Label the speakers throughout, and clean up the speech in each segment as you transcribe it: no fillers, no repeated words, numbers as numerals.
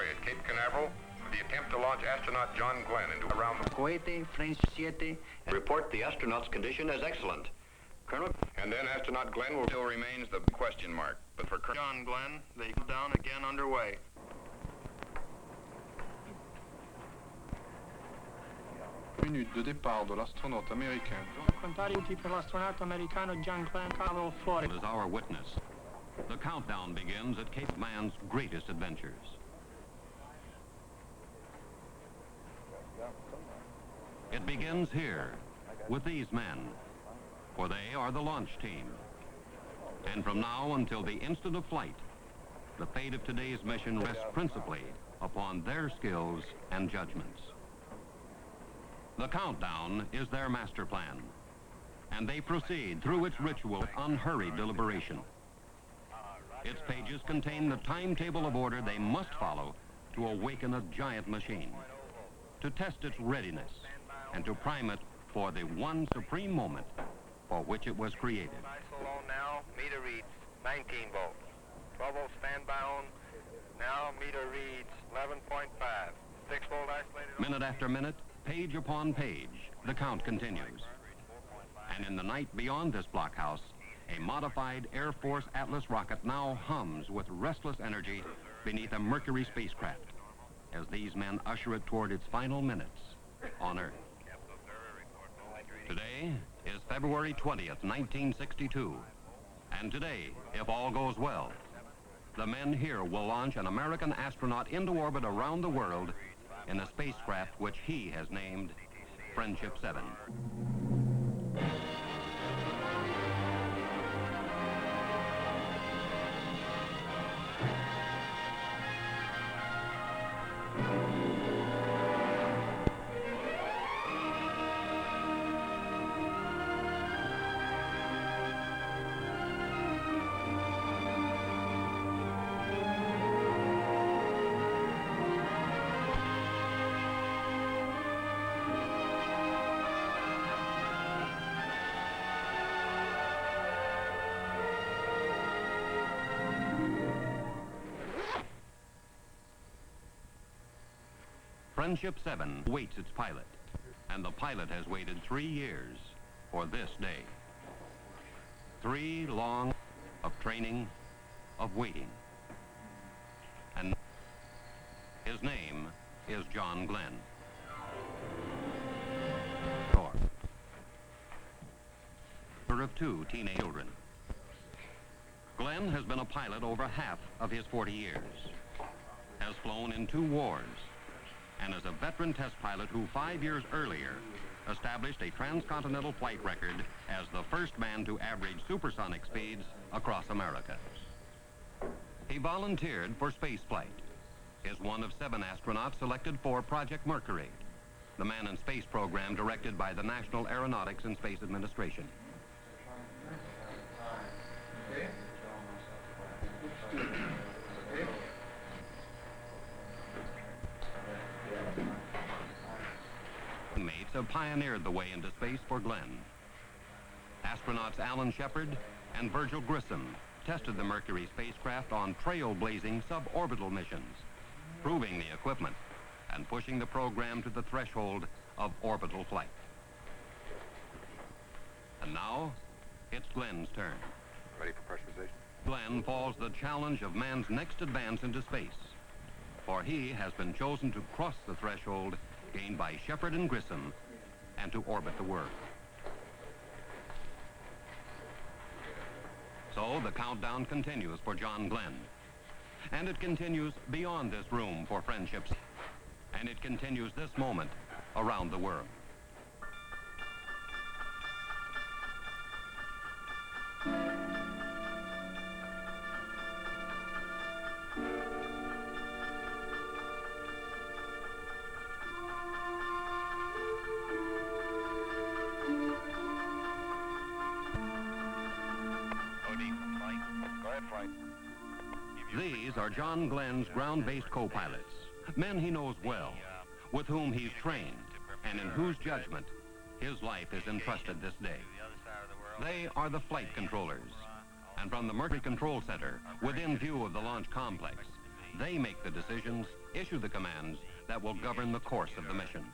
Speaker 1: February at Cape Canaveral for the attempt to launch astronaut John Glenn into around the
Speaker 2: Cohete French 7.
Speaker 3: Report the astronaut's condition as excellent. Colonel.
Speaker 1: And then astronaut Glenn still remains the question mark. But for
Speaker 4: John Glenn, the countdown again underway.
Speaker 5: Minute de départ de l'astronaute américain.
Speaker 6: Contare tutti per l'astronauta americano John Glenn, Cabo fuori.
Speaker 7: Is our witness. The countdown begins at Cape Man's greatest adventures. It begins here with these men, for they are the launch team. And from now until the instant of flight, the fate of today's mission rests principally upon their skills and judgments. The countdown is their master plan, and they proceed through its ritual with unhurried deliberation. Its pages contain the timetable of order they must follow to awaken a giant machine, to test its readiness, and to prime it for the one supreme moment for which it was created.
Speaker 4: ISO on now, meter reads 19 volts. 12 volt standby on, now meter reads 11.5. 6 volt isolated.
Speaker 7: Minute after minute, page upon page, the count continues. And in the night beyond this blockhouse, a modified Air Force Atlas rocket now hums with restless energy beneath a Mercury spacecraft as these men usher it toward its final minutes on Earth. Today is February 20th, 1962. And today, if all goes well, the men here will launch an American astronaut into orbit around the world in a spacecraft which he has named Friendship 7. Friendship 7 waits its pilot, and the pilot has waited 3 years for this day. 3 long of training, of waiting. And his name is John Glenn. Of 2 teenage children. Glenn has been a pilot over half of his 40 years, has flown in 2 wars, and is a veteran test pilot who 5 years earlier established a transcontinental flight record as the first man to average supersonic speeds across America. He volunteered for spaceflight, is one of 7 astronauts selected for Project Mercury, the man in space program directed by the National Aeronautics and Space Administration. Mates have pioneered the way into space for Glenn. Astronauts Alan Shepard and Virgil Grissom tested the Mercury spacecraft on trailblazing suborbital missions, proving the equipment and pushing the program to the threshold of orbital flight. And now, it's Glenn's turn.
Speaker 1: ready for pressurization.
Speaker 7: Glenn falls the challenge of man's next advance into space, for he has been chosen to cross the threshold gained by Shepard and Grissom and to orbit the world. So the countdown continues for John Glenn, and it continues beyond this room for friendships, and it continues this moment around the world. These are John Glenn's ground-based co-pilots, men he knows well, with whom he's trained, and in whose judgment his life is entrusted this day. They are the flight controllers, and from the Mercury Control Center, within view of the launch complex, They make the decisions, issue the commands that will govern the course of the mission.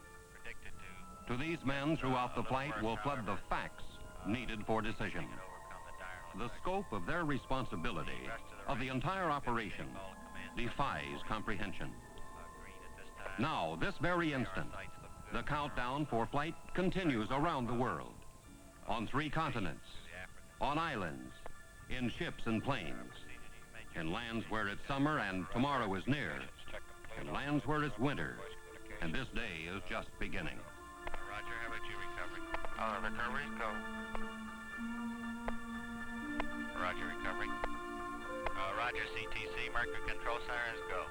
Speaker 7: To these men throughout the flight will flood the facts needed for decision. The scope of their responsibility of the entire operation defies comprehension. Now, this very instant, the countdown for flight continues around the world, on 3 continents, on islands, in ships and planes, in lands where it's summer and tomorrow is near, in lands where it's winter, and this day is just beginning.
Speaker 4: Roger, how about you, recovery? Recovery's go. Roger, recovery. Roger, CTC, Mercury control sirens go.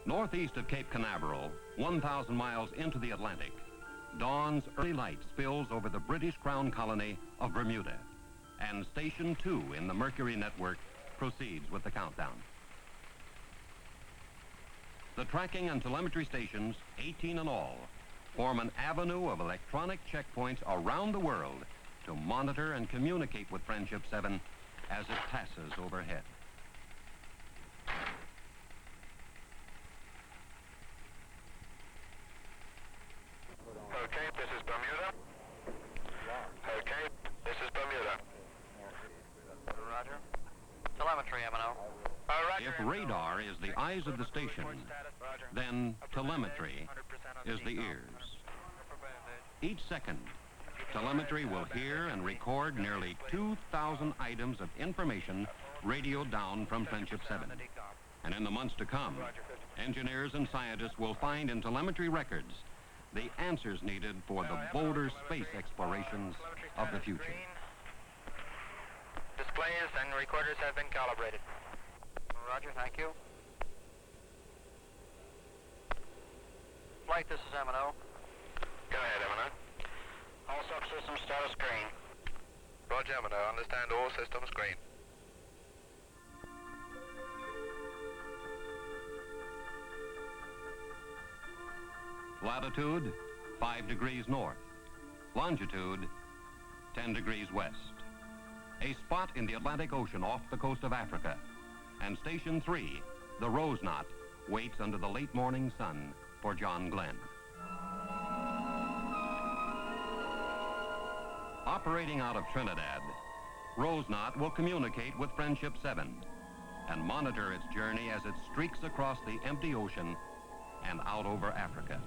Speaker 7: Northeast of Cape Canaveral, 1,000 miles into the Atlantic, dawn's early light spills over the British Crown colony of Bermuda, and Station 2 in the Mercury network proceeds with the countdown. The tracking and telemetry stations, 18 in all, form an avenue of electronic checkpoints around the world to monitor and communicate with Friendship 7 as it passes overhead.
Speaker 4: Okay, this is Bermuda. Okay, this is Bermuda. Roger. Telemetry, M&O.
Speaker 7: If radar is the eyes of the station, then telemetry is the ears. Each second, telemetry will hear and record nearly 2,000 items of information radioed down from Friendship 7. And in the months to come, engineers and scientists will find in telemetry records the answers needed for the bolder space explorations of the future.
Speaker 4: Displays and recorders have been calibrated. Roger, thank you. Flight, this is M&O. Go ahead, M&O. All subsystems status green. Roger, M&O. Understand all systems green.
Speaker 7: Latitude, 5 degrees north. Longitude, 10 degrees west. A spot in the Atlantic Ocean off the coast of Africa. And Station 3, the Rose Knot, waits under the late morning sun for John Glenn. Operating out of Trinidad, Rose Knot will communicate with Friendship 7 and monitor its journey as it streaks across the empty ocean and out over Africa.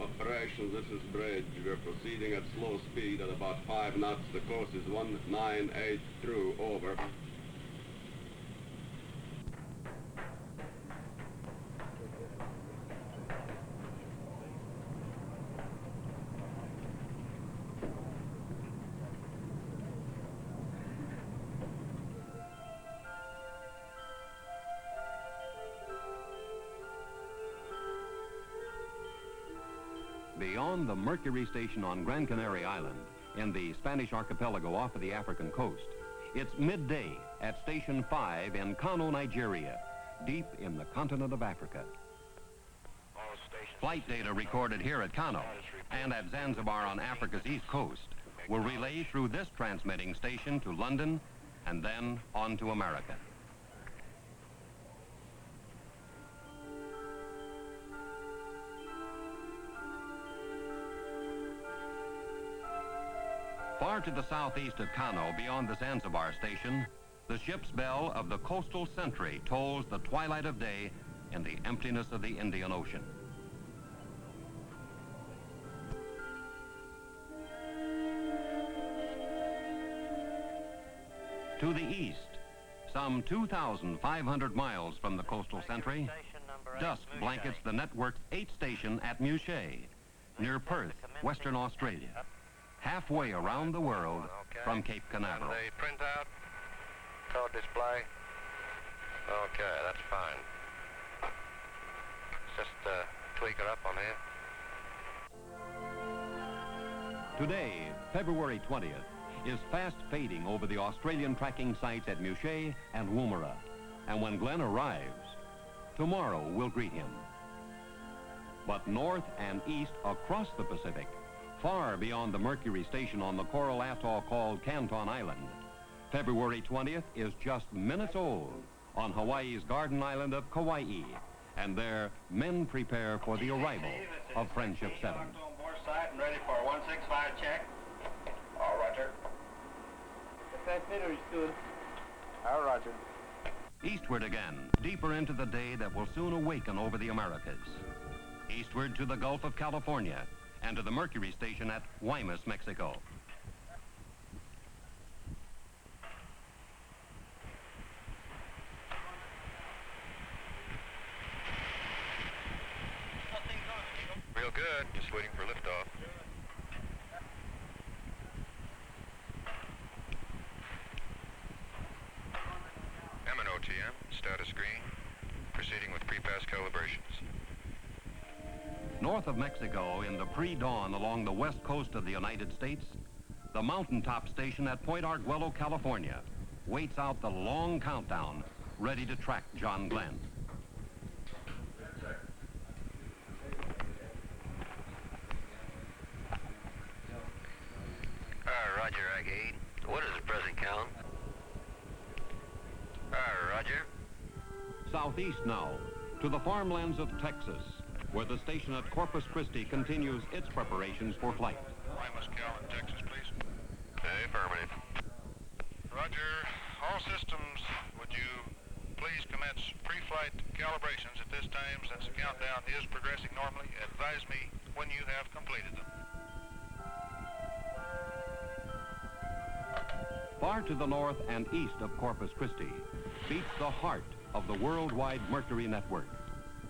Speaker 2: Operation, this is Bridge. We're proceeding at slow speed at about 5 knots. The course is 198 through, over.
Speaker 7: Beyond the Mercury station on Gran Canaria Island, in the Spanish archipelago off of the African coast, it's midday at Station 5 in Kano, Nigeria, deep in the continent of Africa. Flight data recorded here at Kano and at Zanzibar on Africa's east coast will relay through this transmitting station to London and then on to America. Far to the southeast of Kano, beyond the Zanzibar station, the ship's bell of the coastal sentry tolls the twilight of day in the emptiness of the Indian Ocean. To the east, some 2,500 miles from the coastal sentry, dusk blankets the network's 8th station at Mouchet, near Perth, Western Australia, halfway around the world from Cape Canaveral.
Speaker 4: And the printout, code display. Okay, that's fine. Let's just tweak it up on here.
Speaker 7: Today, February 20th, is fast fading over the Australian tracking sites at Mouchet and Woomera. And when Glenn arrives, tomorrow will greet him But north and east across the Pacific, far beyond the Mercury station on the coral atoll called Canton Island, February 20th is just minutes old on Hawaii's garden island of Kauai. And there, men prepare for the arrival of Friendship 7.
Speaker 4: On board site and ready for a 165 check. All Roger.
Speaker 6: Transmitter is good.
Speaker 4: All Roger.
Speaker 7: Eastward again, deeper into the day that will soon awaken over the Americas. Eastward to the Gulf of California and to the Mercury station at Guaymas, Mexico.
Speaker 1: Real good. Just waiting for liftoff. MNOTM, status green. Proceeding with pre-pass calibrations.
Speaker 7: North of Mexico, in the pre-dawn along the west coast of the United States, the mountaintop station at Point Arguello, California, waits out the long countdown, ready to track John Glenn.
Speaker 3: Roger, Ike 8. What is the present count? Roger.
Speaker 7: Southeast now, to the farmlands of Texas, where the station at Corpus Christi continues its preparations for flight.
Speaker 1: Guaymas, Cal, in Texas, please.
Speaker 3: Affirmative.
Speaker 1: Roger. All systems, would you please commence pre-flight calibrations at this time since the countdown is progressing normally? Advise me when you have completed them.
Speaker 7: Far to the north and east of Corpus Christi beats the heart of the worldwide Mercury network,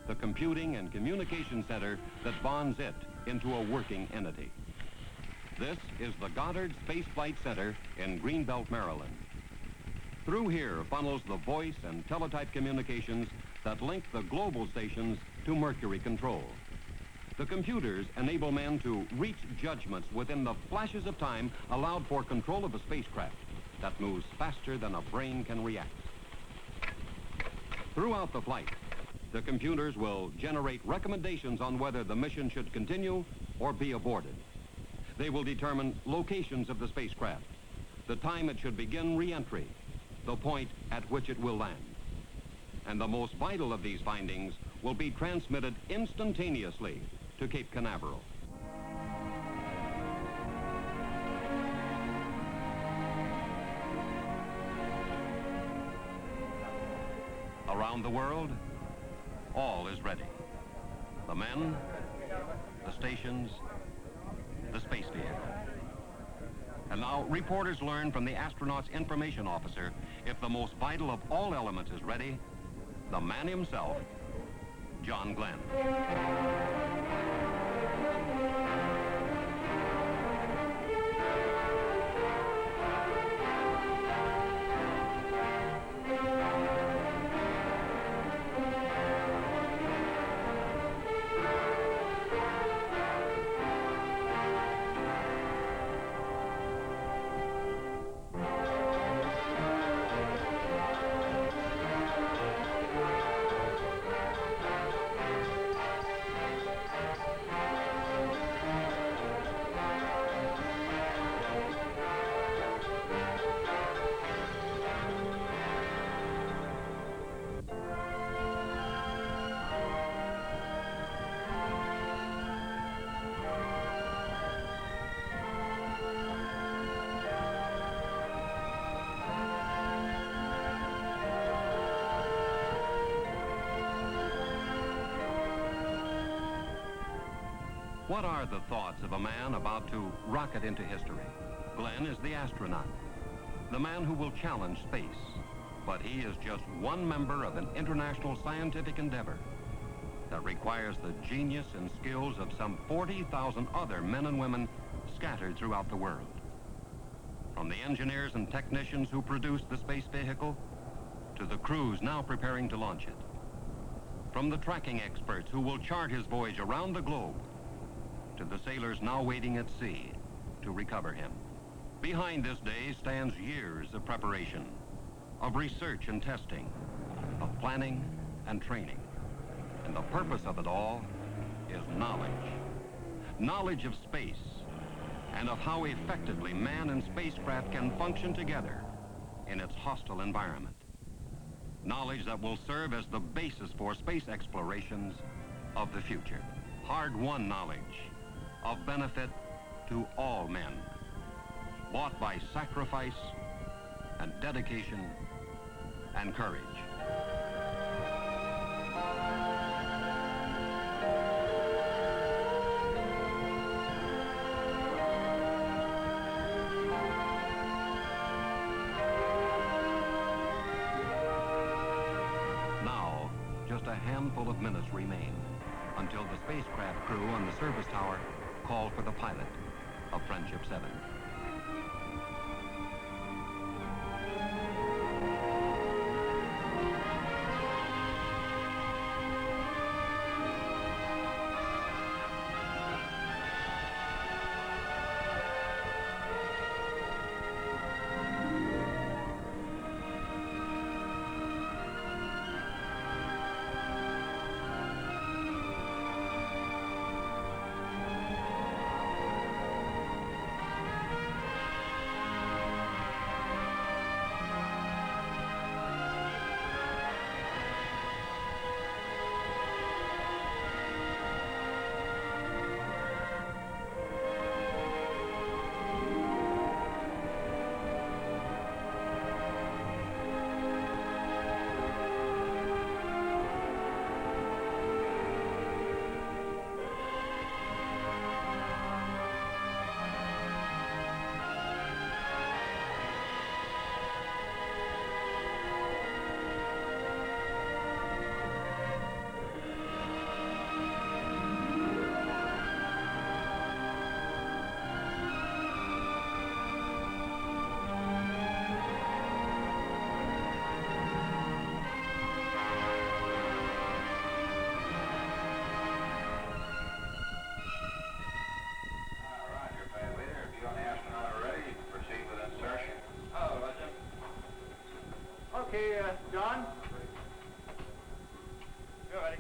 Speaker 7: the computing and communication center that bonds it into a working entity. This is the Goddard Space Flight Center in Greenbelt, Maryland. Through here funnels the voice and teletype communications that link the global stations to Mercury control. The computers enable men to reach judgments within the flashes of time allowed for control of a spacecraft that moves faster than a brain can react. Throughout the flight, the computers will generate recommendations on whether the mission should continue or be aborted. They will determine locations of the spacecraft, the time it should begin re-entry, the point at which it will land. And the most vital of these findings will be transmitted instantaneously to Cape Canaveral. Around the world, all is ready. The men, the stations, the space vehicle. And now reporters learn from the astronaut's information officer if the most vital of all elements is ready, the man himself, John Glenn. What are the thoughts of a man about to rocket into history? Glenn is the astronaut, the man who will challenge space. But he is just one member of an international scientific endeavor that requires the genius and skills of some 40,000 other men and women scattered throughout the world. From the engineers and technicians who produced the space vehicle to the crews now preparing to launch it. From the tracking experts who will chart his voyage around the globe to the sailors now waiting at sea to recover him. Behind this day stands years of preparation, of research and testing, of planning and training. And the purpose of it all is knowledge. Knowledge of space and of how effectively man and spacecraft can function together in its hostile environment. Knowledge that will serve as the basis for space explorations of the future. Hard-won knowledge of benefit to all men, bought by sacrifice and dedication and courage. Now, just a handful of minutes remain until the spacecraft crew on the service tower call for the pilot of Friendship 7.
Speaker 6: Okay, John? Go ahead.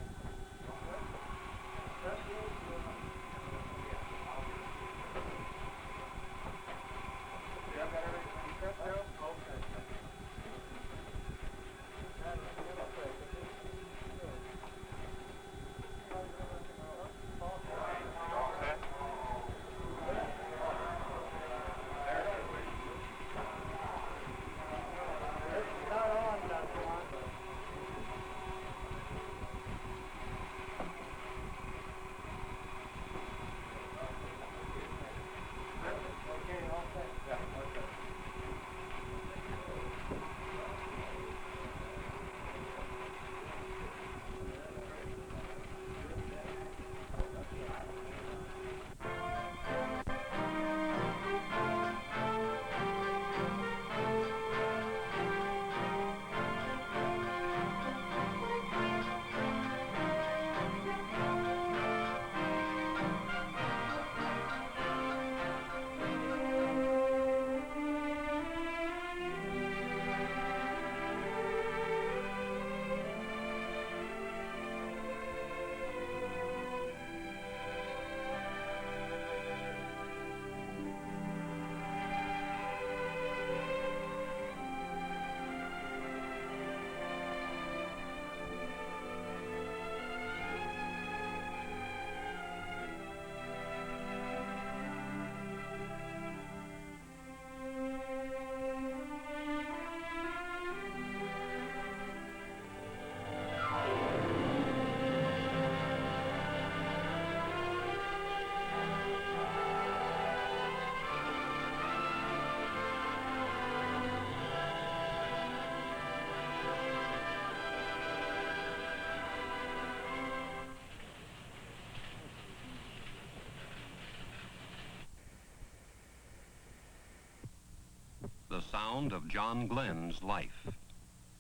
Speaker 7: The sound of John Glenn's life.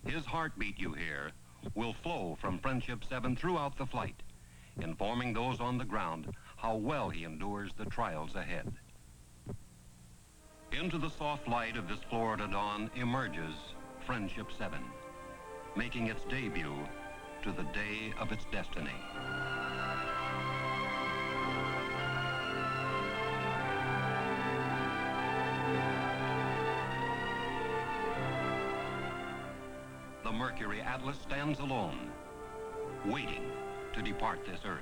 Speaker 7: His heartbeat, you hear, will flow from Friendship 7 throughout the flight, informing those on the ground how well he endures the trials ahead. Into the soft light of this Florida dawn emerges Friendship 7, making its debut to the day of its destiny. the Mercury Atlas stands alone, waiting to depart this Earth.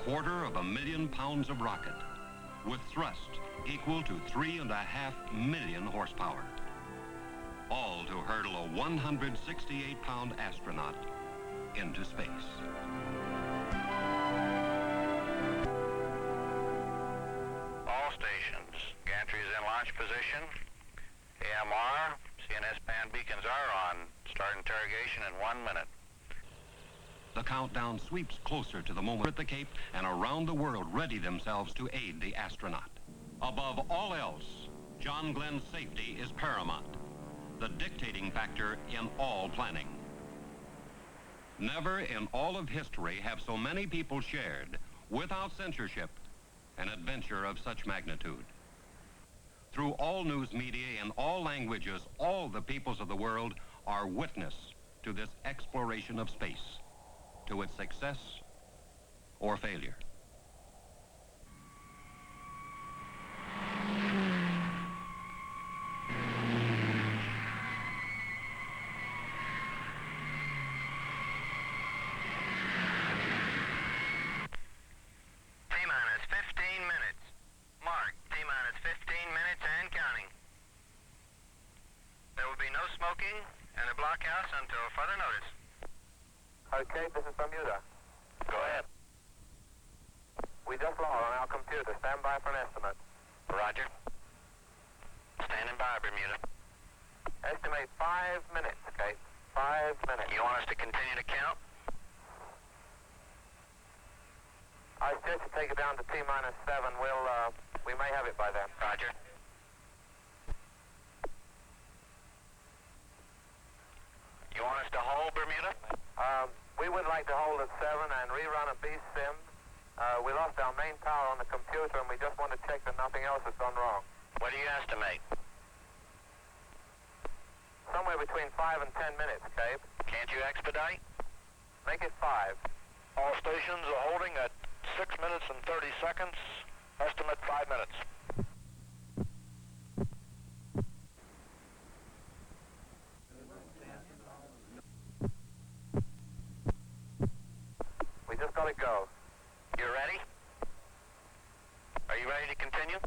Speaker 7: 250,000 pounds of rocket with thrust equal to 3.5 million horsepower, all to hurdle a 168-pound astronaut into space.
Speaker 4: All stations, gantry is in launch position. AMR, CNS band beacons are on. Start interrogation in 1 minute.
Speaker 7: The countdown sweeps closer to the moment at the Cape, and around the world ready themselves to aid the astronaut. Above all else, John Glenn's safety is paramount, the dictating factor in all planning. Never in all of history have so many people shared, without censorship, an adventure of such magnitude. Through all news media in all languages, all the peoples of the world are witness to this exploration of space, to its success or failure.
Speaker 4: T-minus 15 minutes. Mark, T-minus 15 minutes and counting. There will be no smoking in the blockhouse until further notice. Okay, this is Bermuda. Go ahead. We just logged on our computer. Stand by for an estimate. Roger. Standing by, Bermuda. Estimate 5 minutes, okay? 5 minutes. You want us to continue to count? I suggest you take it down to T-minus 7. We may have it by then. Roger. You want us to hold, Bermuda? We would like to hold at 7 and rerun a beast sim. We lost our main power on the computer, and we just want to check that nothing else has gone wrong. What do you estimate? Somewhere between 5 and 10 minutes, Cape. Can't you expedite? Make it 5. All stations are holding at 6 minutes and 30 seconds. Estimate 5 minutes. We just got to go. You ready? Are you ready to continue?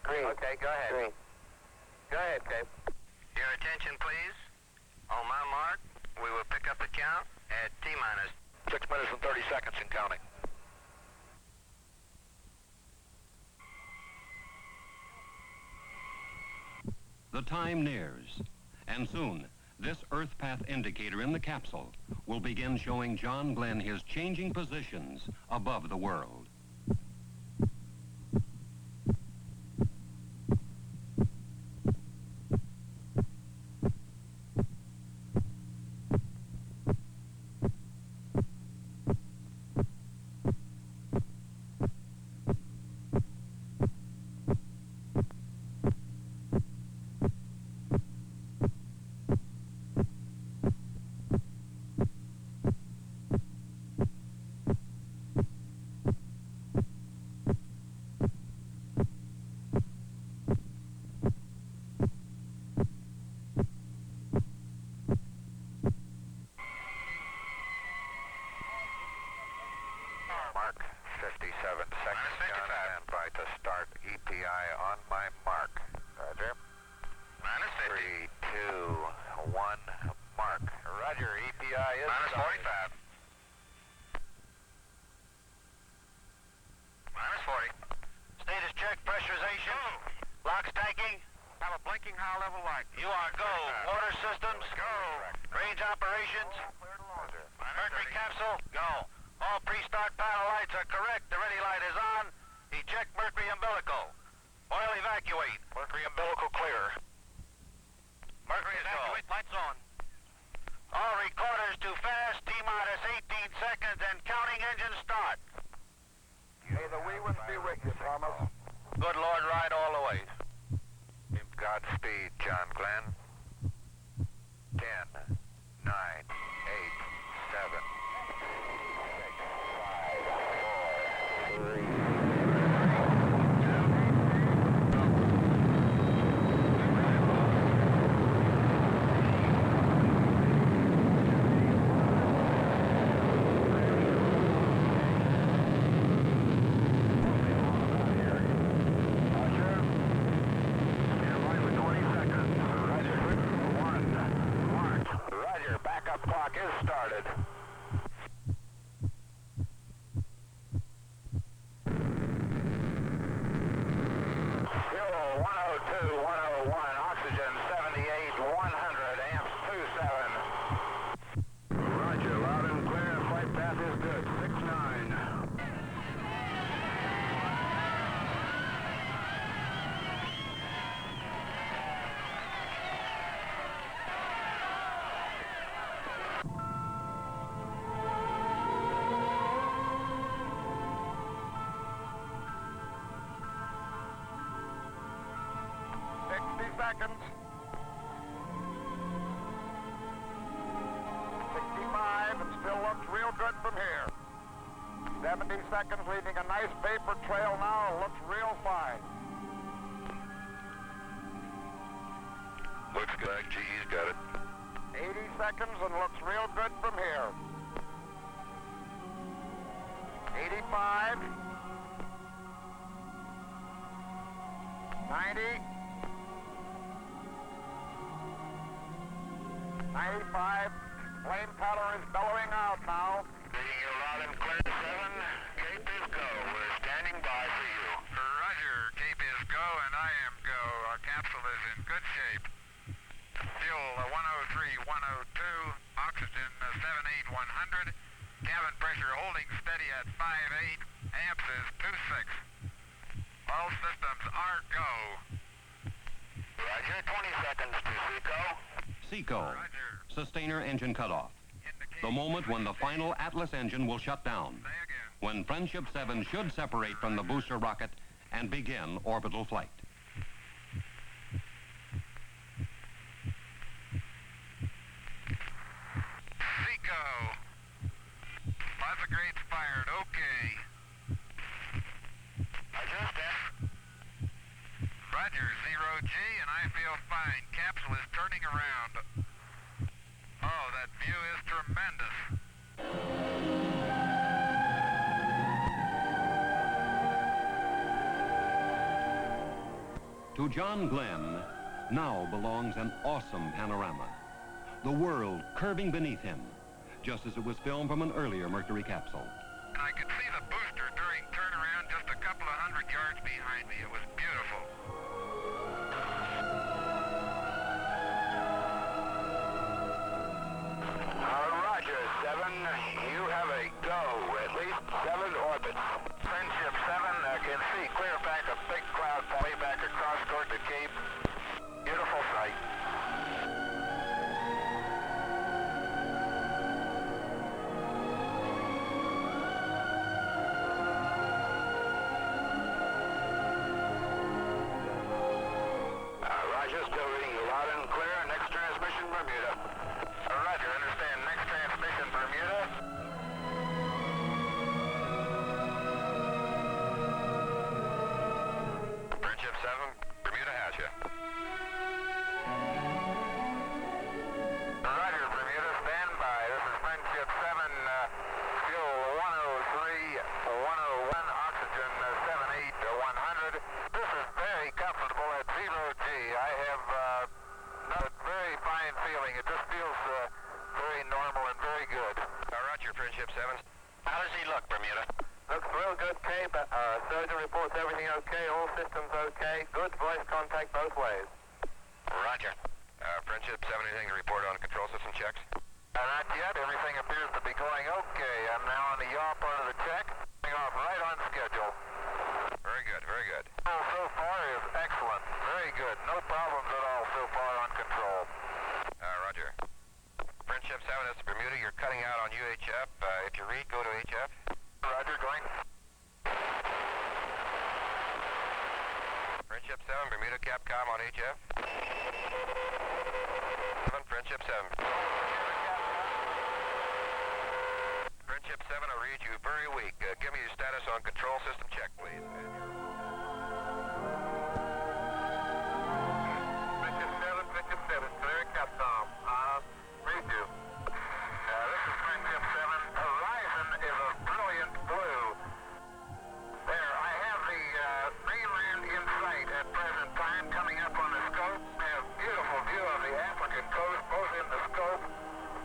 Speaker 4: Green. Okay, go ahead. Green. Go ahead, Cape. Your attention, please. On my mark, we will pick up the count at T-minus 6 minutes and 30 seconds and counting.
Speaker 7: The time nears, and soon, this Earth path indicator in the capsule will begin showing John Glenn his changing positions above the world.
Speaker 4: Mark, 57 seconds. Stand by to start EPI on my mark. Roger. Minus 50. 3, 2, 1, mark. Roger, EPI is minus 45. Minus 40. Status check, pressurization. Locks tanking. Have a blinking high level light. You are go. Water systems. Go. Range operations. Mercury capsule. Go. All pre-start panel lights are correct. The ready light is on. Eject Mercury umbilical. Oil evacuate. Mercury umbilical clear. Mercury evacuate. Lights on. All recorders to fast. T-minus 18 seconds and counting engine start. May the wee ones be with you, Thomas. Good Lord, ride all the way. Godspeed, John Glenn. 10, 9, 8, 7. clock is started. Fuel 102, 101, oxygen 78, 100, amps 27. Roger, loud and clear, flight path is good, 69. Seconds. 65, it still looks real good from here. 70 seconds, leaving a nice vapor trail now. Looks real fine.
Speaker 1: Looks good. GE's got it.
Speaker 4: 80 seconds and looks real good from here. 85. 90. 95, flame color is bellowing out now.
Speaker 1: Reading you loud and clear, 7. Cape is go. We're standing by for you.
Speaker 4: Roger, Cape is go and I am go. Our capsule is in good shape. Fuel 103, 102, oxygen 78, 100. Cabin pressure holding steady at 58, amps is 26. All systems are go.
Speaker 1: Roger, 20 seconds to Seco.
Speaker 7: Seco, sustainer engine cutoff. The moment when the final Atlas engine will shut down. When Friendship 7 should separate from the booster rocket and begin orbital flight.
Speaker 4: Seco. Plasma grades fired, okay. Roger, 0G, and I feel fine. Capsule is turning around. Oh, that view is tremendous.
Speaker 7: To John Glenn now belongs an awesome panorama. The world curving beneath him, just as it was filmed from an earlier Mercury capsule.
Speaker 4: I could see the booster during turnaround just a couple of hundred yards behind me. It was beautiful. Roger, 7. You have a go. At least 7 orbits. Friendship 7 can see clear back a big cloud way back across toward the Cape. Beautiful sight. Roger, still reading you loud and clear. Next transmission, Bermuda. Roger, understand. Next transmission, Bermuda. Friendship 7, Bermuda has you. Roger, Bermuda, stand by. This is Friendship 7, fuel 103, 101, oxygen 78, 100. This is very comfortable at 0G. I have a very fine feeling. It just feels very normal and very good.
Speaker 1: Roger, Friendship 7.
Speaker 4: How does he look, Bermuda? Looks real good, Cape. Surgeon reports everything okay, all systems okay. Good voice contact both ways.
Speaker 1: Roger. Friendship 7, anything to report on control system checks?
Speaker 4: Not yet. Everything appears to be going okay. I'm now on the yaw part of the check. Going off right on schedule.
Speaker 1: Very good, very good.
Speaker 4: So far is excellent. Very good. No problems at all so far on control.
Speaker 1: Roger. Friendship 7, that's Bermuda. You're cutting out on UHF. If you read, go to HF.
Speaker 4: Roger, going.
Speaker 1: Friendship 7, Bermuda Capcom on HF. 7, Friendship 7. Friendship 7, I'll read you very weak. Give me your status on control system check, please.
Speaker 4: Friendship 7, clear Capcom. Read you. This is Friendship 7. Horizon is a brilliant blue. There, I have the mainland in sight at present time coming up on the scope. I have a beautiful view of the African coast, both in the scope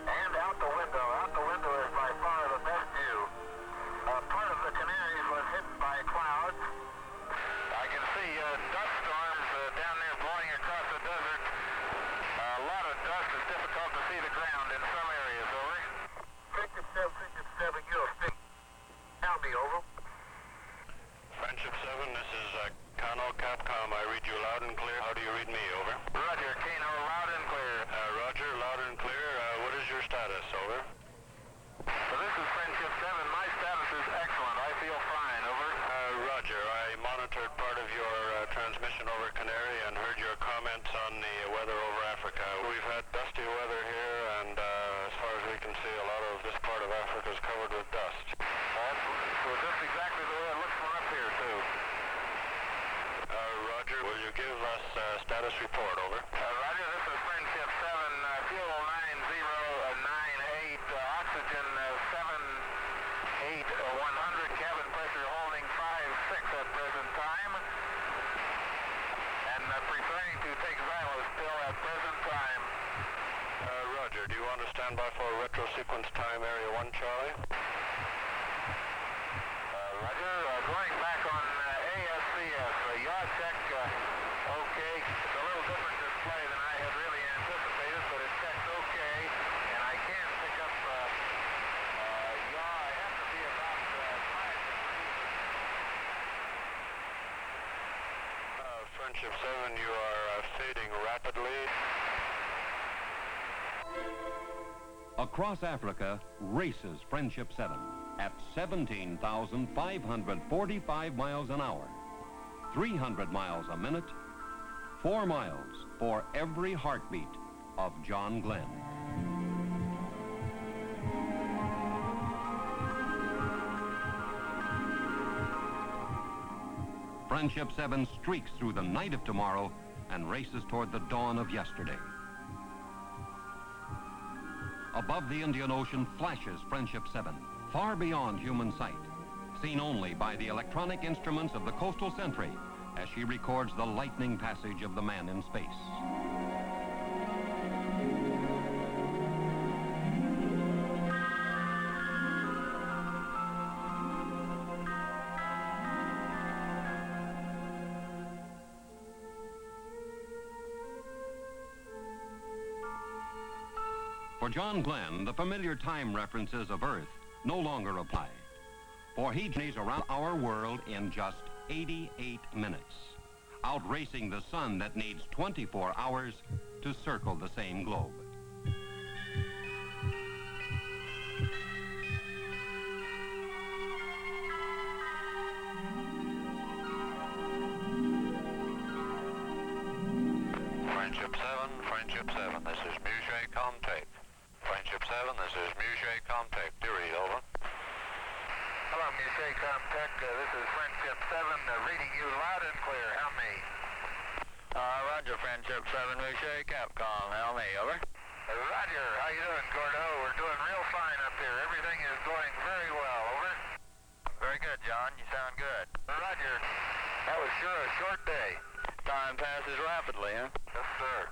Speaker 4: and out
Speaker 1: We've had dusty weather here, and as far as we can see, a lot of this part of Africa is covered with dust.
Speaker 4: So just exactly the way it looks from up here, too.
Speaker 1: Roger, will you give us status report, over?
Speaker 4: Roger, this is Friendship 7, fuel 9098, oxygen 78, 100, cabin pressure holding 5.6 at present time, and preparing to take Xylos still at present time.
Speaker 1: Roger, do you want to stand by for retro sequence time, area 1, Charlie?
Speaker 4: Roger, going back on ASCS, yaw check, okay. It's a little different display than I had really anticipated, but it checks okay, and I can pick up yaw. I have to be about 5 degrees.
Speaker 1: Friendship 7, you are fading rapidly.
Speaker 7: Across Africa, races Friendship 7 at 17,545 miles an hour, 300 miles a minute, 4 miles for every heartbeat of John Glenn. Friendship 7 streaks through the night of tomorrow and races toward the dawn of yesterday. Above the Indian Ocean flashes Friendship 7, far beyond human sight, seen only by the electronic instruments of the coastal sentry as she records the lightning passage of the man in space. For John Glenn, the familiar time references of Earth no longer apply, for he journeys around our world in just 88 minutes, outracing the sun that needs 24 hours to circle the same globe.
Speaker 1: Friendship 7, this is Musée Contact. Friendship 7, this is Musée Contact. Deary, over.
Speaker 4: Hello, Musée Contact. This is Friendship 7, reading you loud and clear. How me?
Speaker 8: Roger, Friendship 7, Musée Capcom. How me, over?
Speaker 4: Roger, how you doing, Gordo? We're doing real fine up here. Everything is going very well, over.
Speaker 8: Very good, John. You sound good.
Speaker 4: Roger. That was sure a short day.
Speaker 8: Time passes rapidly, huh?
Speaker 4: Yes, sir.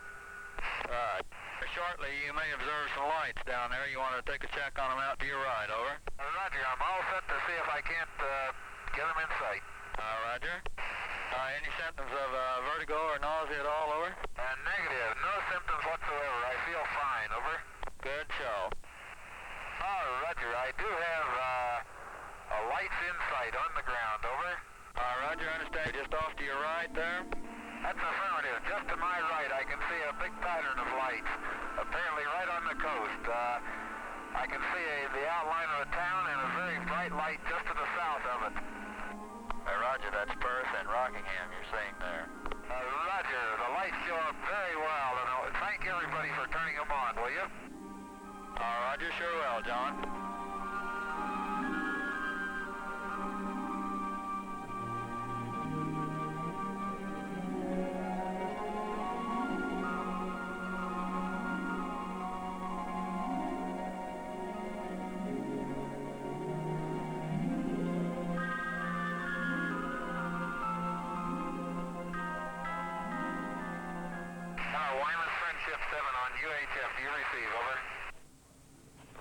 Speaker 8: Right. Shortly, you may observe some lights down there. You want to take a check on them out to your right, over?
Speaker 4: Roger, I'm all set to see if I can't get them in sight.
Speaker 8: Roger. Any symptoms of vertigo or nausea at all, over?
Speaker 4: Negative. No symptoms whatsoever. I feel fine, over.
Speaker 8: Good show.
Speaker 4: Roger, I do have a lights in sight on the ground, over.
Speaker 8: Roger, understand. Just off to your right there?
Speaker 4: That's affirmative. Just to my right, I can see a big pattern of lights, apparently right on the coast. I can see the outline of a town and a very bright light just to the south of it.
Speaker 8: Roger, that's Perth and Rockingham you're seeing there.
Speaker 4: Roger, the lights show up very well, and thank everybody for turning them on, will you?
Speaker 8: Roger, sure will, John.
Speaker 4: Friendship 7 on UHF. Do you receive? Over.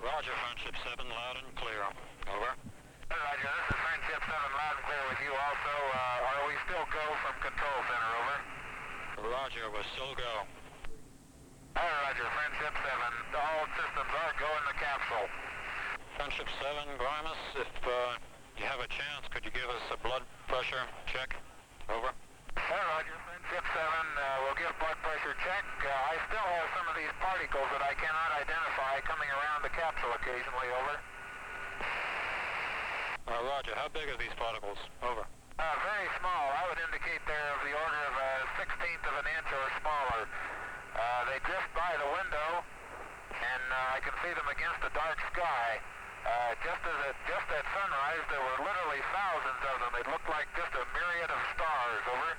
Speaker 1: Roger, Friendship 7, loud and clear. Over.
Speaker 4: Roger, this is Friendship 7, loud and clear with you also. Are we still go from control center? Over.
Speaker 1: Roger, we're still go.
Speaker 4: Roger, Friendship 7. All systems are go in the capsule.
Speaker 1: Friendship 7, Grimus, if you have a chance, could you give us a blood pressure check? Over.
Speaker 4: Roger, Friendship 7, we'll give blood pressure check. I still have some of these particles that I cannot identify coming around the capsule occasionally, over.
Speaker 1: Roger, how big are these particles? Over.
Speaker 4: Very small. I would indicate they're of the order of a 1/16 of an inch or smaller. They drift by the window, and I can see them against the dark sky. Just at sunrise, there were literally thousands of them. It looked like just a myriad of stars. Over.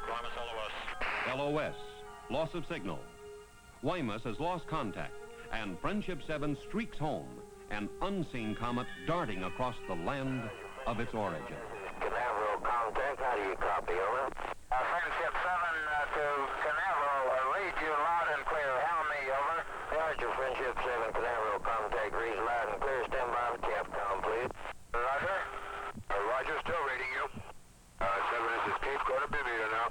Speaker 8: Guaymas LOS.
Speaker 7: LOS, loss of signal. Guaymas has lost contact, and Friendship 7 streaks home, an unseen comet darting across the land of its origin.
Speaker 4: Canaveral contact, how do you copy, over? Friendship 7 to Canaveral, read you loud and clear. How me, over? Roger, Friendship 7, Canaveral contact, reads loud and clear. Stand by for Capcom, please. Roger. Roger, still reading you. 7, this is Cape Canaveral now.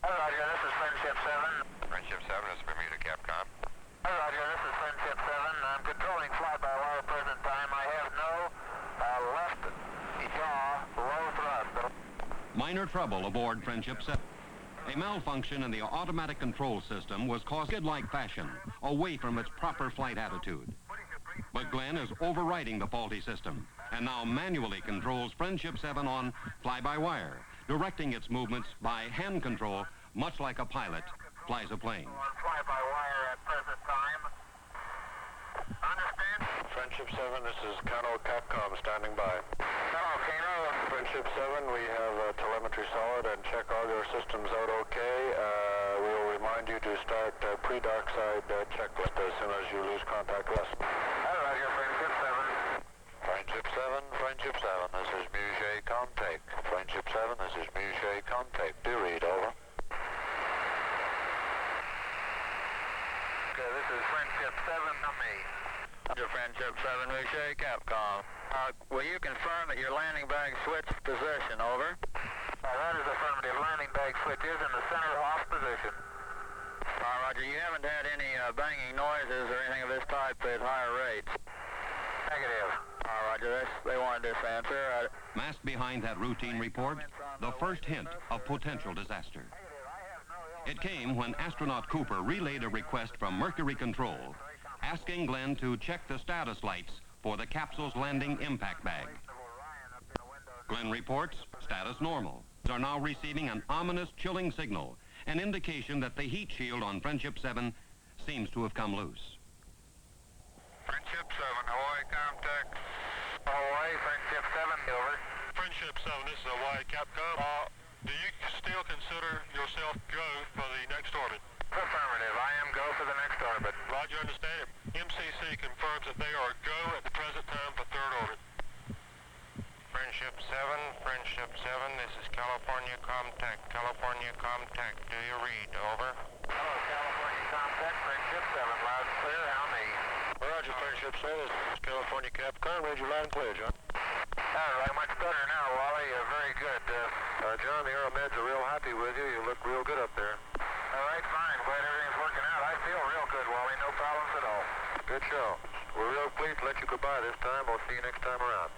Speaker 4: Roger, this is Friendship 7.
Speaker 3: Friendship 7, this is Bermuda Capcom.
Speaker 4: Roger, this is Friendship 7. I'm controlling fly-by-wire present time. I have no left jaw low thrust.
Speaker 7: Minor trouble aboard Friendship 7. A malfunction in the automatic control system was caused in like fashion, away from its proper flight attitude. But Glenn is overriding the faulty system, and now manually controls Friendship 7 on fly-by-wire, directing its movements by hand control, much like a pilot flies a plane.
Speaker 4: On fly-by-wire at present time. Understand?
Speaker 8: Friendship 7, this is Kano Capcom standing by.
Speaker 4: Hello, Kano.
Speaker 8: Friendship 7, we have telemetry solid and check all your systems out okay. We'll remind you to start pre-dark side checklist as soon as you lose contact with us.
Speaker 4: Roger, Friendship 7.
Speaker 8: Friendship 7, Friendship 7, this is Muget contact. Friendship 7, this is Muget contact. Do read, over.
Speaker 4: Okay, this is Friendship 7 to me.
Speaker 8: Roger, Friendship 7, Muget Capcom. Will you confirm that your landing bag switched position, over?
Speaker 4: That is affirmative. Landing bag switch is in the center off position.
Speaker 8: Roger, you haven't had any banging noises or anything of this type at higher rates?
Speaker 4: Negative.
Speaker 8: Roger, they wanted this answer.
Speaker 7: Masked behind that routine report, the first hint of potential disaster. It came when astronaut Cooper relayed a request from Mercury Control, asking Glenn to check the status lights for the capsule's landing impact bag. Glenn reports status normal. Are now receiving an ominous chilling signal, an indication that the heat shield on Friendship 7 seems to have come loose.
Speaker 1: Friendship 7, Hawaii contact.
Speaker 4: Hawaii, Friendship 7, over.
Speaker 1: Friendship 7, this is Hawaii Capcom. Do you still consider yourself go for the next orbit?
Speaker 4: Affirmative. I am go for the next orbit.
Speaker 1: Roger, understand. MCC confirms that they are go at the present time for third orbit. Friendship 7, this is California contact. California contact, do you read? Over.
Speaker 4: Hello, California contact, Friendship 7, loud and clear. How me?
Speaker 8: Roger, Friendship 7, this is California Capcom. Read you loud and clear, John.
Speaker 4: All right, much better now, Wally. Very good.
Speaker 8: John, the Aeromeds are real happy with you. You look real good up there.
Speaker 4: All right, fine. Glad everything's working out. I feel real good, Wally. No problems at all.
Speaker 8: Good show. We're real pleased to let you goodbye this time. We'll see you next time around.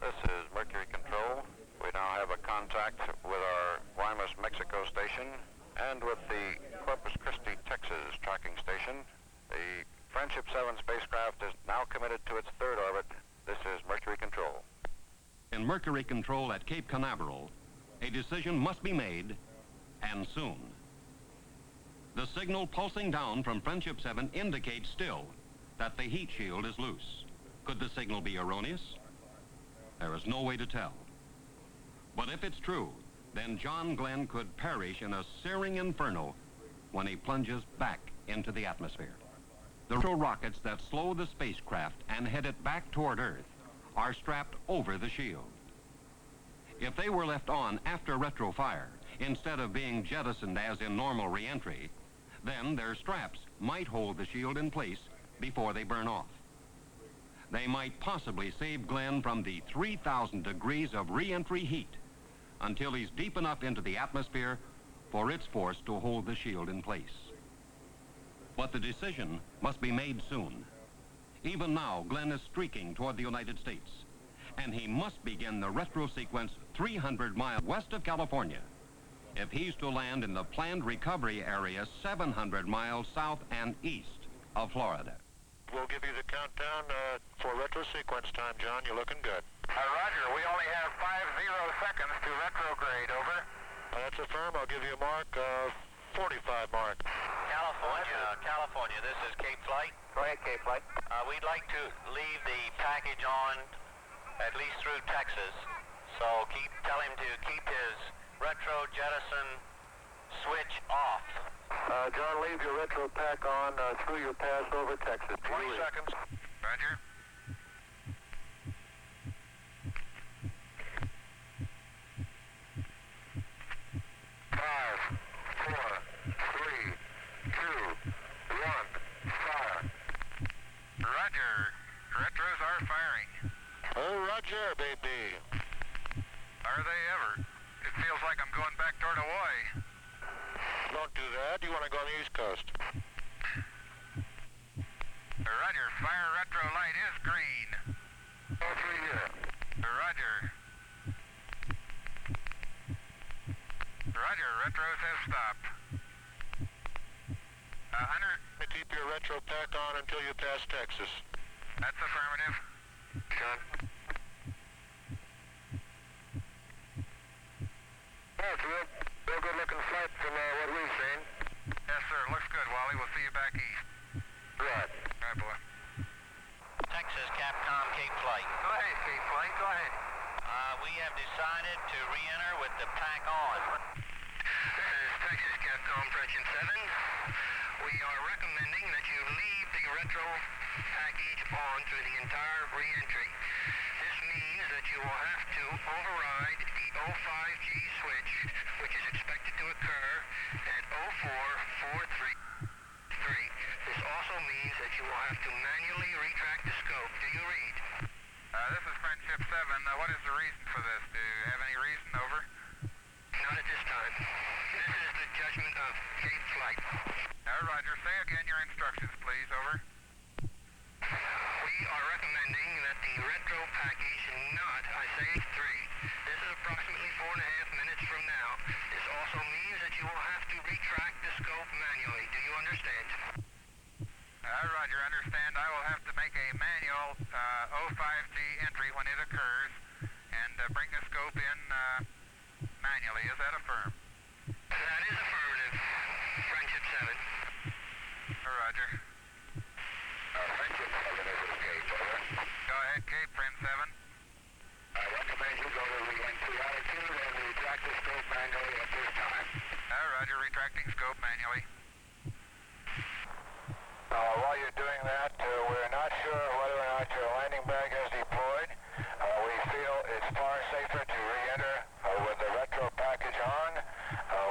Speaker 3: This is Mercury Control. We now have a contact with our Guaymas, Mexico station and with the Corpus Christi, Texas tracking station. The Friendship 7 spacecraft is now committed to its third orbit. This is Mercury Control.
Speaker 7: In Mercury Control at Cape Canaveral, a decision must be made, and soon. The signal pulsing down from Friendship 7 indicates still that the heat shield is loose. Could the signal be erroneous? There is no way to tell. But if it's true, then John Glenn could perish in a searing inferno when he plunges back into the atmosphere. The rockets that slow the spacecraft and head it back toward Earth are strapped over the shield. If they were left on after retrofire, instead of being jettisoned as in normal re-entry, then their straps might hold the shield in place before they burn off. They might possibly save Glenn from the 3,000 degrees of re-entry heat until he's deep enough into the atmosphere for its force to hold the shield in place. But the decision must be made soon. Even now, Glenn is streaking toward the United States, and he must begin the retro sequence 300 miles west of California if he's to land in the planned recovery area 700 miles south and east of Florida.
Speaker 8: We'll give you the countdown for retro sequence time, John. You're looking good.
Speaker 4: Roger, we only have 50 seconds to retrograde, over.
Speaker 8: That's a firm. I'll give you a mark, 45 mark.
Speaker 4: California, this is Cape Flight.
Speaker 8: Go ahead, Cape Flight.
Speaker 4: We'd like to leave the package on at least through Texas. So tell him to keep his retro jettison switch off.
Speaker 8: John, leave your retro pack on through your pass over Texas.
Speaker 4: 20 seconds.
Speaker 1: Roger.
Speaker 8: 5, 4, 3, 2, 1, fire.
Speaker 1: Roger. Retros are firing.
Speaker 8: Oh, Roger, baby.
Speaker 1: Are they ever? It feels like I'm going back toward Hawaii.
Speaker 8: Don't do that. You want to go on the East Coast.
Speaker 1: Roger. Fire retro light is green.
Speaker 8: All three here.
Speaker 1: Roger. Roger. Retros have stopped. Hunter.
Speaker 8: Keep your retro pack on until you pass Texas.
Speaker 1: That's affirmative.
Speaker 8: John. That's real good looking flight from what we've seen.
Speaker 1: Yes, sir. Looks good, Wally. We'll see you back east.
Speaker 8: Right.
Speaker 1: Right, boy.
Speaker 4: Texas, Capcom, Cape Flight.
Speaker 1: Go ahead, Cape Flight. Go ahead.
Speaker 4: We have decided to re-enter with the pack on.
Speaker 1: This is Texas Capcom Frenching 7. We are recommending that you leave the retro package on through the entire re-entry. This means that you will have to override the 05G switch, which is expected to occur at 0443. This also means that you will have to manually retract the scope. Do you read? This is Friendship 7. What is the reason for this? Do you have any reason? Over? Not at this time. This is the judgment of Cape Flight. Roger. Say again your instructions, please. Over. We are recommending that the retro package not, I say 3. This is approximately 4.5 minutes from now. This also means that you will have to retract the scope manually. Do you understand? Roger, understand. I will have to make a manual 05G entry when it occurs and bring the scope in manually. Is that affirmed? That is affirmative. Friendship 7. Roger.
Speaker 8: Friendship 7 is escape, over.
Speaker 1: Go ahead, Cape, Friend 7.
Speaker 8: I recommend you go to re-entry altitude and retract the scope manually at this time.
Speaker 1: Roger, retracting scope manually.
Speaker 8: While you're doing that, we're not sure whether or not your landing bag has deployed. We feel it's far safer to re-enter with the retro package on.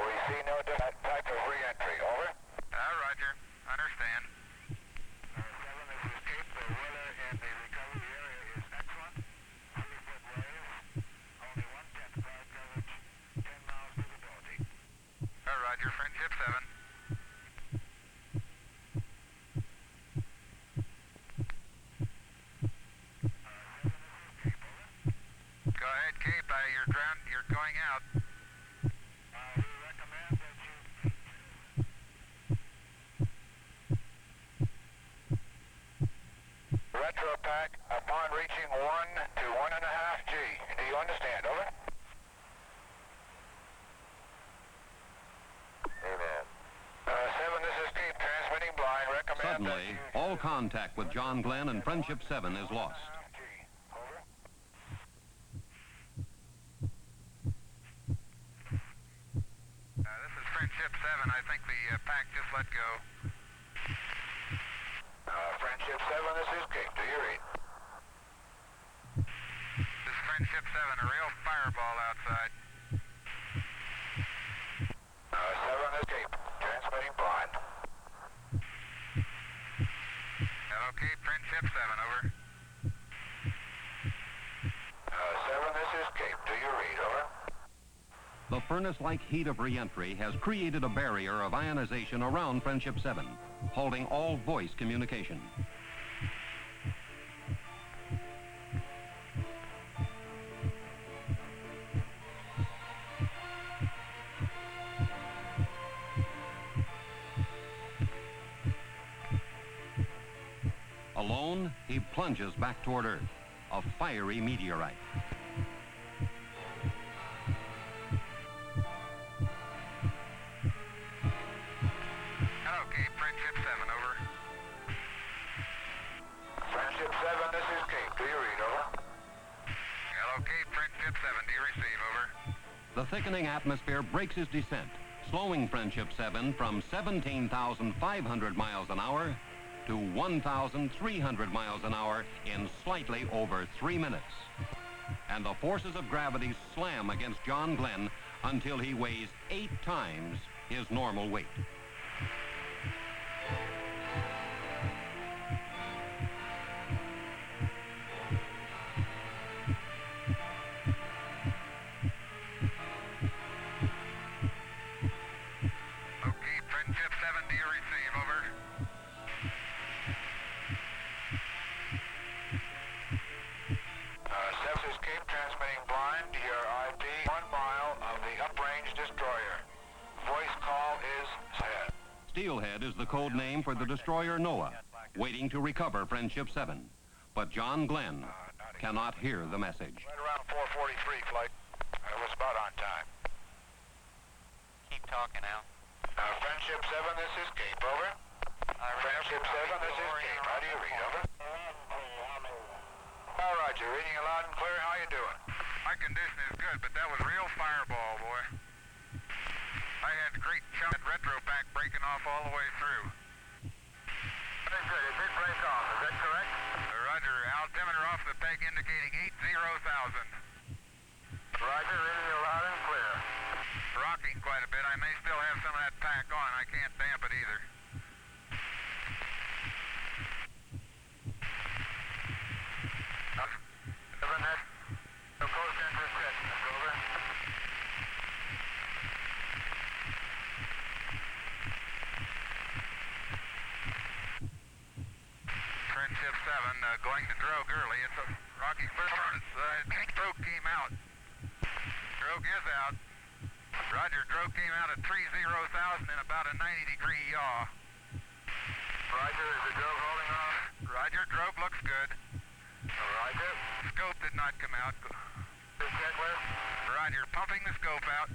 Speaker 8: We see no different type of re-entry. Over.
Speaker 1: Roger. Understand.
Speaker 8: 7 is escape. The weather in the recovery area is excellent. 3-foot waves. Only 1/10 cloud coverage. 10 miles visibility.
Speaker 1: Roger. Friendship 7. Go ahead, Cape. You're going out.
Speaker 8: We recommend that you... Retro pack upon reaching 1 to 1.5 G. Do you understand? Over. Amen. 7, this is Cape transmitting blind. Recommend
Speaker 7: Suddenly, all contact with John Glenn and Friendship 7 is lost.
Speaker 1: This is Friendship 7. I think the pack just let go.
Speaker 8: Friendship 7, this is Cape. Do you read?
Speaker 1: This is Friendship 7. A real fireball outside.
Speaker 8: 7 is Cape. Transmitting blind.
Speaker 1: Hello, Cape. Friendship 7. Over.
Speaker 8: 7, this is Cape. Do you read? Over.
Speaker 7: The furnace-like heat of re-entry has created a barrier of ionization around Friendship 7, halting all voice communication. Alone, he plunges back toward Earth. a fiery meteorite.
Speaker 1: Hello, Cape, Friendship 7, over.
Speaker 8: Friendship 7, this is Cape. Do you read, over?
Speaker 1: Hello, Cape, Friendship 7, do you receive, over?
Speaker 7: The thickening atmosphere breaks his descent, slowing Friendship 7 from 17,500 miles an hour to 1,300 miles an hour in slightly over 3 minutes. And the forces of gravity slam against John Glenn until he weighs 8 times his normal weight.
Speaker 1: Okay, Friendship 7, do you receive, over?
Speaker 8: This is Cape, transmitting blind. Your IP, 1 mile of the uprange destroyer. Voice call is Head.
Speaker 7: Steelhead is the code name for the destroyer Noah, waiting to recover Friendship 7. But John Glenn cannot hear the message.
Speaker 8: Right around 4:43 flight. It was about on time.
Speaker 4: Keep talking, Al.
Speaker 8: Friendship 7, this is Cape, over. Friendship 7, this is Cape. How do you read, over? All right, you're reading it loud and clear. How you doing?
Speaker 1: My condition is good, but that was real fireball, boy. I had great chunk at retro pack breaking off all the way through.
Speaker 8: Very good. It did break off. Is that correct?
Speaker 1: Roger, altimeter off the peg indicating 80,000.
Speaker 8: Roger, reading you loud and clear.
Speaker 1: Rocking quite a bit. I may still have some of that pack on. I can't damp it either.
Speaker 8: Seven, that's the coast entrance set. Over.
Speaker 1: Friendship 7, going to drogue early. It's a rocky first one. Drogue came out. Drogue is out. Roger, drogue came out at 30,000 in about a 90-degree yaw.
Speaker 8: Roger, is the drogue holding off?
Speaker 1: Roger, drogue looks good.
Speaker 8: Roger.
Speaker 1: Scope did not come out.
Speaker 8: This checklist?
Speaker 1: Roger, pumping the scope out.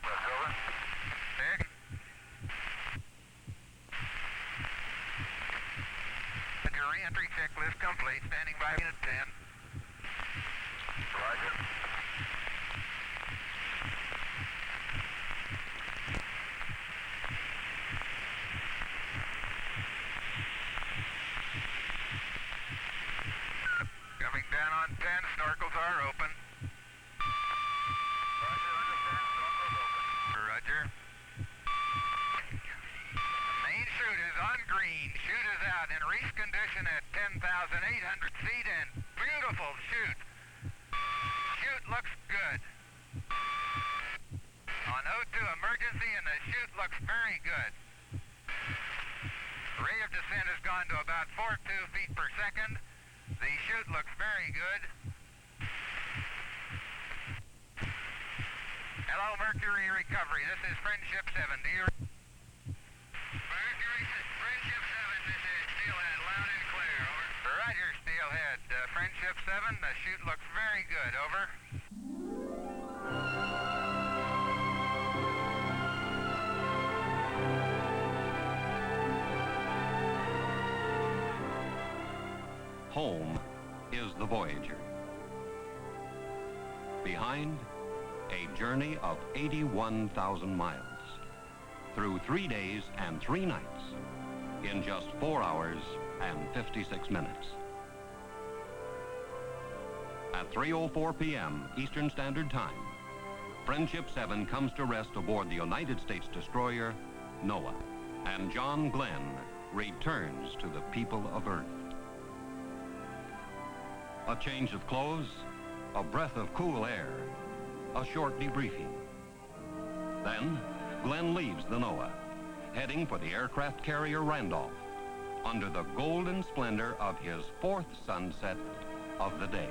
Speaker 8: That's over.
Speaker 1: Nick? Your re-entry checklist complete. Standing by at 10.
Speaker 8: Roger.
Speaker 1: Coming down on 10. Snorkels are open.
Speaker 8: Roger, understand. Snorkels open.
Speaker 1: Roger. Main chute is on green. Chute is out in reef condition at 10,800 feet and beautiful chute. Chute looks good. On O2 emergency and the chute looks very good. Rate of descent has gone to about 42 feet per second. The chute looks very good. Hello, Mercury recovery. This is Friendship 7. Do you... Mercury, Friendship 7, this is Steelhead, loud and clear, over. Roger, Steelhead. Friendship 7, the chute looks very good, over.
Speaker 7: Home is the Voyager. Behind, a journey of 81,000 miles through 3 days and 3 nights in just 4 hours and 56 minutes. At 3:04 p.m. Eastern Standard Time, Friendship 7 comes to rest aboard the United States destroyer Noah, and John Glenn returns to the people of Earth. A change of clothes, a breath of cool air, a short debriefing. Then, Glenn leaves the Noah, heading for the aircraft carrier Randolph, under the golden splendor of his 4th sunset of the day.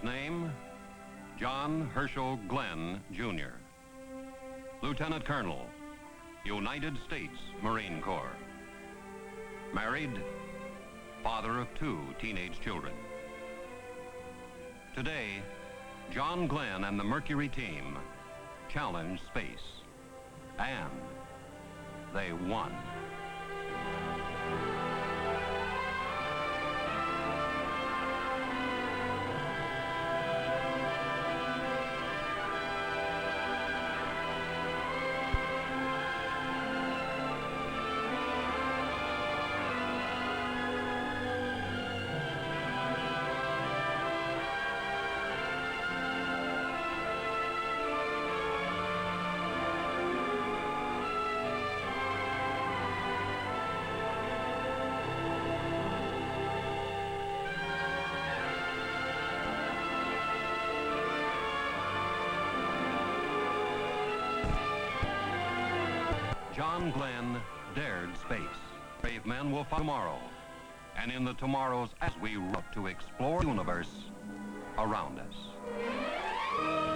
Speaker 7: His name, John Herschel Glenn, Jr. Lieutenant Colonel, United States Marine Corps. Married, father of 2 teenage children. Today, John Glenn and the Mercury team challenged space, and they won. John Glenn dared space. Brave men will fight tomorrow, and in the tomorrows as we route to explore the universe around us.